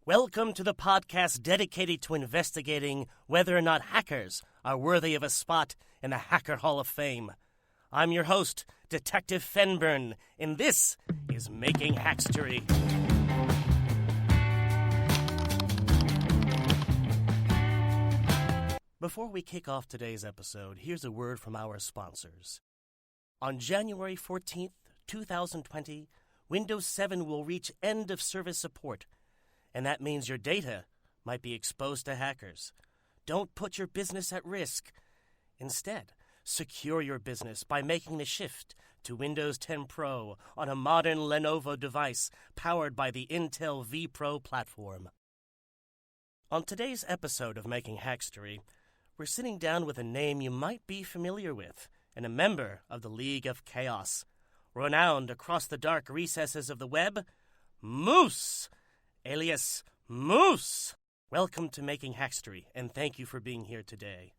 Welcome to the podcast dedicated to investigating whether or not hackers are worthy of a spot in the Hacker Hall of Fame. I'm your host, Detective Fenburn, and this is Making Hackstory. Before we kick off today's episode, here's a word from our sponsors. On January 14th, 2020, Windows 7 will reach end-of-service support, and that means your data might be exposed to hackers. Don't put your business at risk. Instead, secure your business by making the shift to Windows 10 Pro on a modern Lenovo device powered by the Intel vPro platform. On today's episode of Making Hackstory, we're sitting down with a name you might be familiar with and a member of the League of Chaos. Renowned across the dark recesses of the web, Moose, alias Moose. Welcome to Making Hackstory, and thank you for being here today.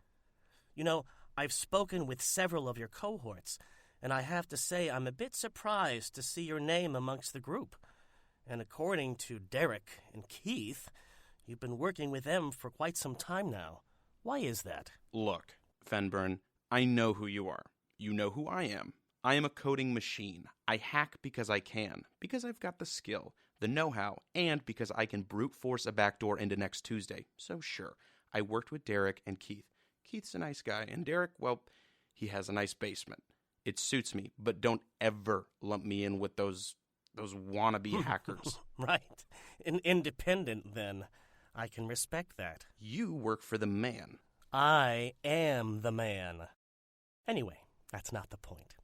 You know, I've spoken with several of your cohorts, and I have to say I'm a bit surprised to see your name amongst the group. And according to Derek and Keith, you've been working with them for quite some time now. Why is that? Look, Fenburn, I know who you are. You know who I am. I am a coding machine. I hack because I can, because I've got the skill, the know-how, and because I can brute force a backdoor into next Tuesday. So sure, I worked with Derek and Keith. Keith's a nice guy, and Derek, well, he has a nice basement. It suits me, but don't ever lump me in with those wannabe hackers. Right. Independent, then. I can respect that. You work for the man. I am the man. Anyway, that's not the point.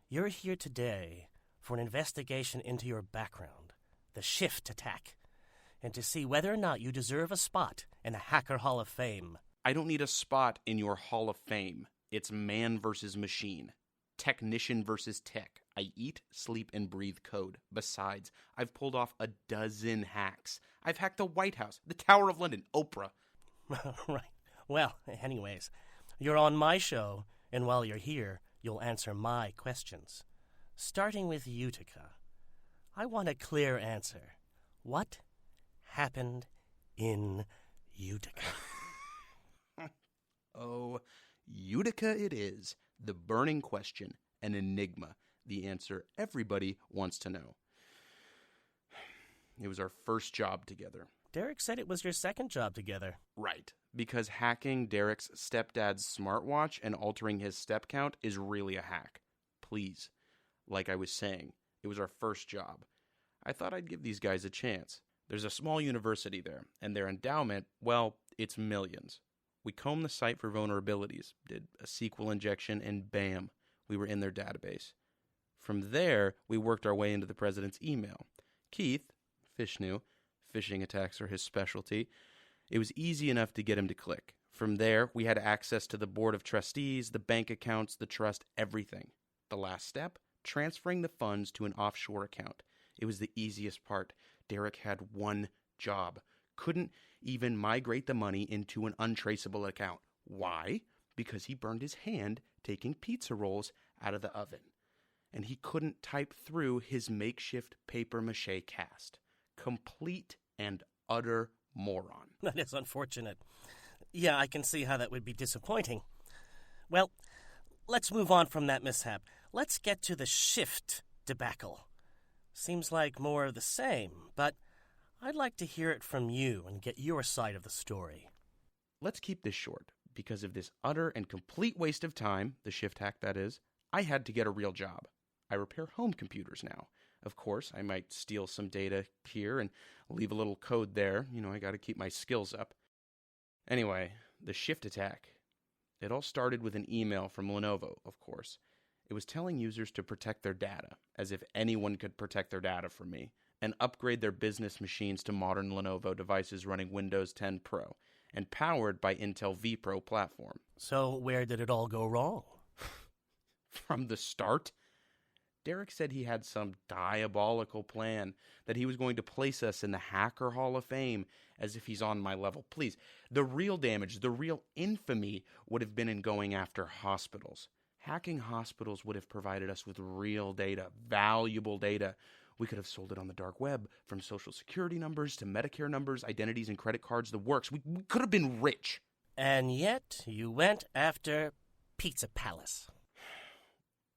You're here today for an investigation into your background, the Shift attack, and to see whether or not you deserve a spot in the Hacker Hall of Fame. I don't need a spot in your Hall of Fame. It's man versus machine. Technician versus tech. I eat, sleep, and breathe code. Besides, I've pulled off a dozen hacks. I've hacked the White House, the Tower of London, Oprah. Right. Well, anyways, you're on my show, and while you're here, you'll answer my questions. Starting with Utica. I want a clear answer. What happened in Utica? Oh, Utica it is. The burning question, an enigma. The answer everybody wants to know. It was our first job together. Derek said it was your second job together. Right, because hacking Derek's stepdad's smartwatch and altering his step count is really a hack. Please, like I was saying, it was our first job. I thought I'd give these guys a chance. There's a small university there, and their endowment, well, it's millions. We combed the site for vulnerabilities, did a SQL injection, and bam, we were in their database. From there, we worked our way into the president's email. Keith, fish knew, phishing attacks are his specialty. It was easy enough to get him to click. From there, we had access to the board of trustees, the bank accounts, the trust, everything. The last step, transferring the funds to an offshore account. It was the easiest part. Derek had one job. Couldn't even migrate the money into an untraceable account. Why? Because he burned his hand taking pizza rolls out of the oven. And he couldn't type through his makeshift papier-mâché cast. Complete and utter moron. That is unfortunate. Yeah, I can see how that would be disappointing. Well, let's move on from that mishap. Let's get to the Shift debacle. Seems like more of the same, but I'd like to hear it from you and get your side of the story. Let's keep this short. Because of this utter and complete waste of time, the Shift hack that is, I had to get a real job. I repair home computers now. Of course, I might steal some data here and leave a little code there. You know, I got to keep my skills up. Anyway, the Shift attack. It all started with an email from Lenovo, of course. It was telling users to protect their data, as if anyone could protect their data from me, and upgrade their business machines to modern Lenovo devices running Windows 10 Pro, and powered by Intel vPro platform. So where did it all go wrong? From the start, Derek said he had some diabolical plan, that he was going to place us in the Hacker Hall of Fame, as if he's on my level. Please, the real damage, the real infamy would have been in going after hospitals. Hacking hospitals would have provided us with real data, valuable data. We could have sold it on the dark web, from social security numbers to Medicare numbers, identities and credit cards, the works. We could have been rich. And yet you went after Pizza Palace.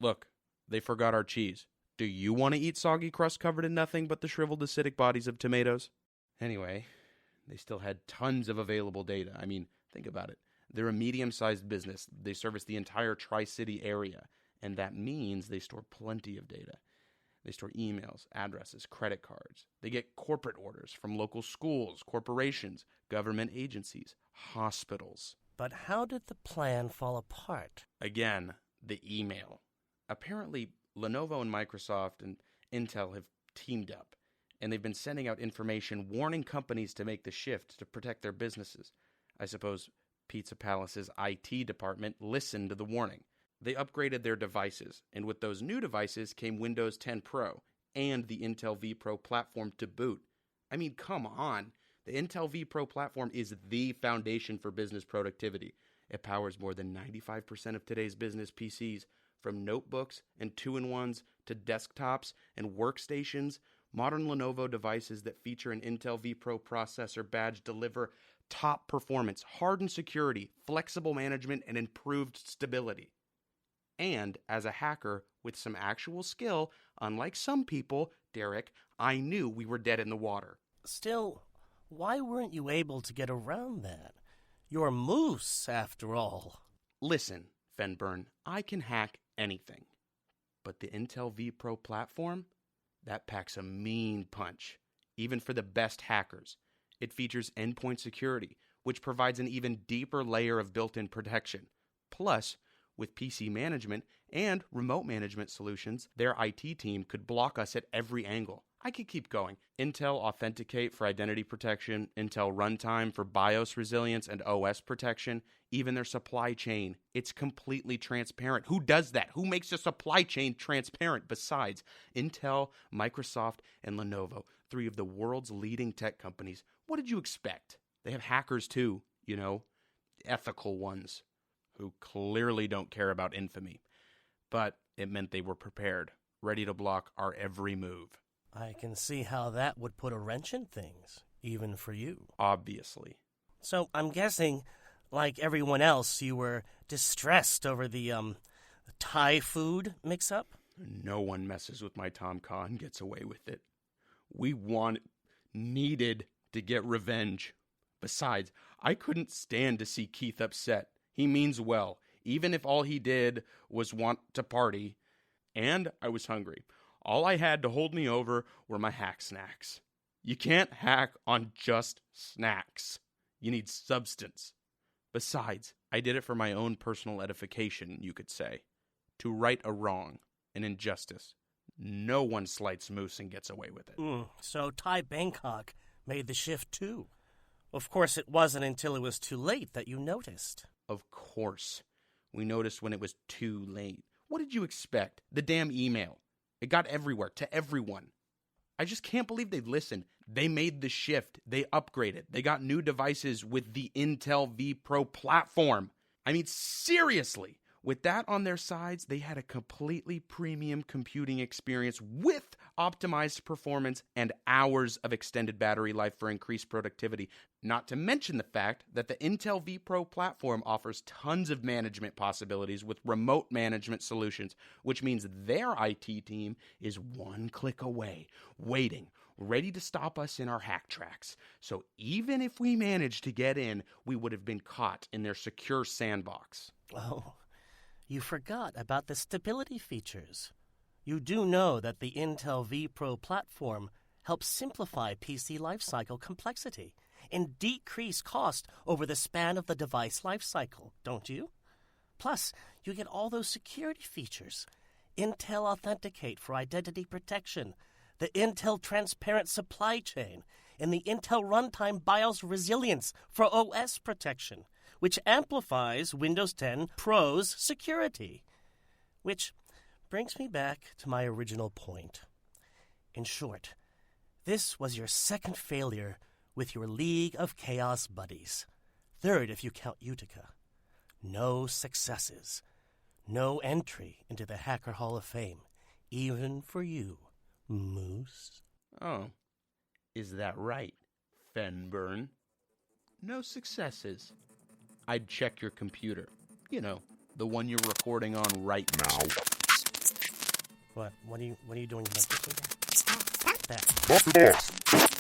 Look, they forgot our cheese. Do you want to eat soggy crust covered in nothing but the shriveled acidic bodies of tomatoes? Anyway, they still had tons of available data. I mean, think about it. They're a medium-sized business. They service the entire Tri-City area, and that means they store plenty of data. They store emails, addresses, credit cards. They get corporate orders from local schools, corporations, government agencies, hospitals. But how did the plan fall apart? Again, the email. Apparently, Lenovo and Microsoft and Intel have teamed up, and they've been sending out information warning companies to make the shift to protect their businesses. I suppose Pizza Palace's IT department listened to the warning. They upgraded their devices, and with those new devices came Windows 10 Pro and the Intel vPro platform to boot. I mean, come on. The Intel vPro platform is the foundation for business productivity. It powers more than 95% of today's business PCs, from notebooks and two-in-ones to desktops and workstations. Modern Lenovo devices that feature an Intel vPro processor badge deliver top performance, hardened security, flexible management, and improved stability. And as a hacker with some actual skill, unlike some people, Derek, I knew we were dead in the water. Still, why weren't you able to get around that? You're Moose, after all. Listen, Fenburn, I can hack anything. But the Intel vPro platform, that packs a mean punch, even for the best hackers. It features endpoint security, which provides an even deeper layer of built-in protection. Plus, with PC management and remote management solutions, their IT team could block us at every angle. I could keep going. Intel Authenticate for identity protection, Intel Runtime for BIOS resilience and OS protection, even their supply chain. It's completely transparent. Who does that? Who makes a supply chain transparent besides Intel, Microsoft, and Lenovo, three of the world's leading tech companies? What did you expect? They have hackers too, ethical ones, who clearly don't care about infamy. But it meant they were prepared, ready to block our every move. I can see how that would put a wrench in things, even for you. Obviously. So I'm guessing, like everyone else, you were distressed over the Thai food mix-up? No one messes with my Tom Kha and gets away with it. We needed to get revenge. Besides, I couldn't stand to see Keith upset. He means well, even if all he did was want to party. And I was hungry. All I had to hold me over were my hack snacks. You can't hack on just snacks. You need substance. Besides, I did it for my own personal edification, you could say. To right a wrong, an injustice. No one slights Moose and gets away with it. So Thai Bangkok made the shift too. Of course, it wasn't until it was too late that you noticed. Of course. We noticed when it was too late. What did you expect? The damn email. It got everywhere, to everyone. I just can't believe they listened. They made the shift. They upgraded. They got new devices with the Intel vPro platform. I mean, seriously. With that on their sides, they had a completely premium computing experience with optimized performance and hours of extended battery life for increased productivity. Not to mention the fact that the Intel vPro platform offers tons of management possibilities with remote management solutions, which means their IT team is one click away, waiting, ready to stop us in our hack tracks. So even if we managed to get in, we would have been caught in their secure sandbox. Oh, you forgot about the stability features. You do know that the Intel vPro platform helps simplify PC lifecycle complexity and decrease cost over the span of the device lifecycle, don't you? Plus, you get all those security features. Intel Authenticate for identity protection, the Intel Transparent Supply Chain, and the Intel Runtime BIOS Resilience for OS protection, which amplifies Windows 10 Pro's security. Which brings me back to my original point. In short, this was your second failure with your League of Chaos buddies. Third, if you count Utica. No successes. No entry into the Hacker Hall of Fame, even for you, Moose? Oh, is that right, Fenburn? No successes. I'd check your computer. You know, the one you're recording on right now. What are you doing with my computer? That.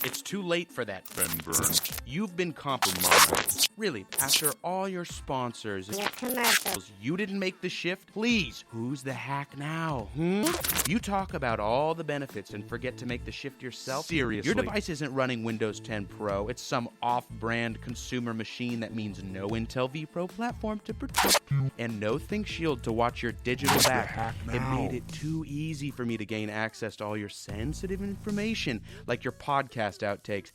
It's too late for that, Fenburn. You've been compromised. Really, after all your sponsors, you didn't make the shift? Please, who's the hack now? You talk about all the benefits and forget to make the shift yourself? Seriously. Your device isn't running Windows 10 Pro. It's some off-brand consumer machine that means no Intel vPro platform to protect you and no ThinkShield to watch your digital back. It made it too easy for me to gain access to all your sensitive information, like your podcast outtakes.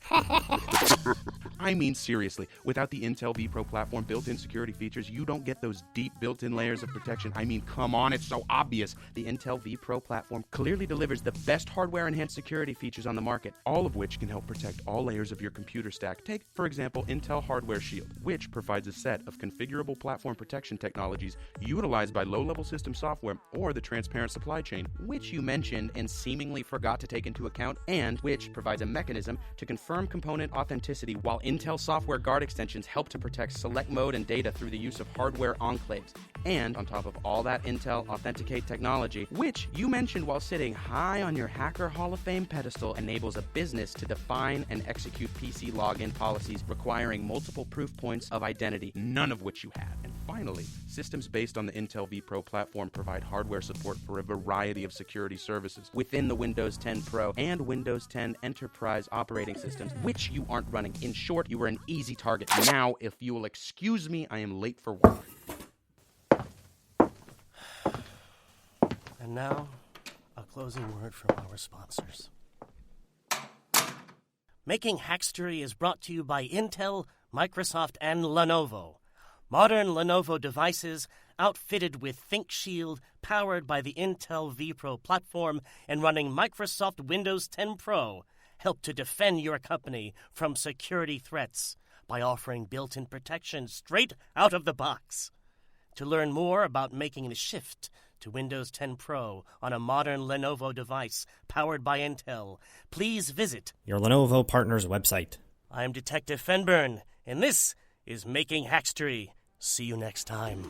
I mean, seriously, without the Intel vPro platform built-in security features, you don't get those deep built-in layers of protection. I mean, come on, it's so obvious. The Intel vPro platform clearly delivers the best hardware-enhanced security features on the market, all of which can help protect all layers of your computer stack. Take, for example, Intel Hardware Shield, which provides a set of configurable platform protection technologies utilized by low-level system software or the transparent supply chain, which you mentioned and seemingly forgot to take into account, and which provides a mechanism to confirm component authenticity, while Intel software guard extensions help to protect select mode and data through the use of hardware enclaves. And on top of all that Intel Authenticate technology, which you mentioned while sitting high on your Hacker Hall of Fame pedestal, enables a business to define and execute PC login policies requiring multiple proof points of identity, none of which you had. And finally, systems based on the Intel vPro platform provide hardware support for a variety of security services within the Windows 10 Pro and Windows 10 Enterprise operating systems, which you aren't running. In short, you were an easy target. Now, if you will excuse me, I am late for work. And now, a closing word from our sponsors. Making Hackstery is brought to you by Intel, Microsoft, and Lenovo. Modern Lenovo devices outfitted with ThinkShield, powered by the Intel vPro platform and running Microsoft Windows 10 Pro, help to defend your company from security threats by offering built-in protection straight out of the box. To learn more about making the shift to Windows 10 Pro on a modern Lenovo device powered by Intel, please visit your Lenovo partner's website. I'm Detective Fenburn, and this is Making Hackstery. See you next time.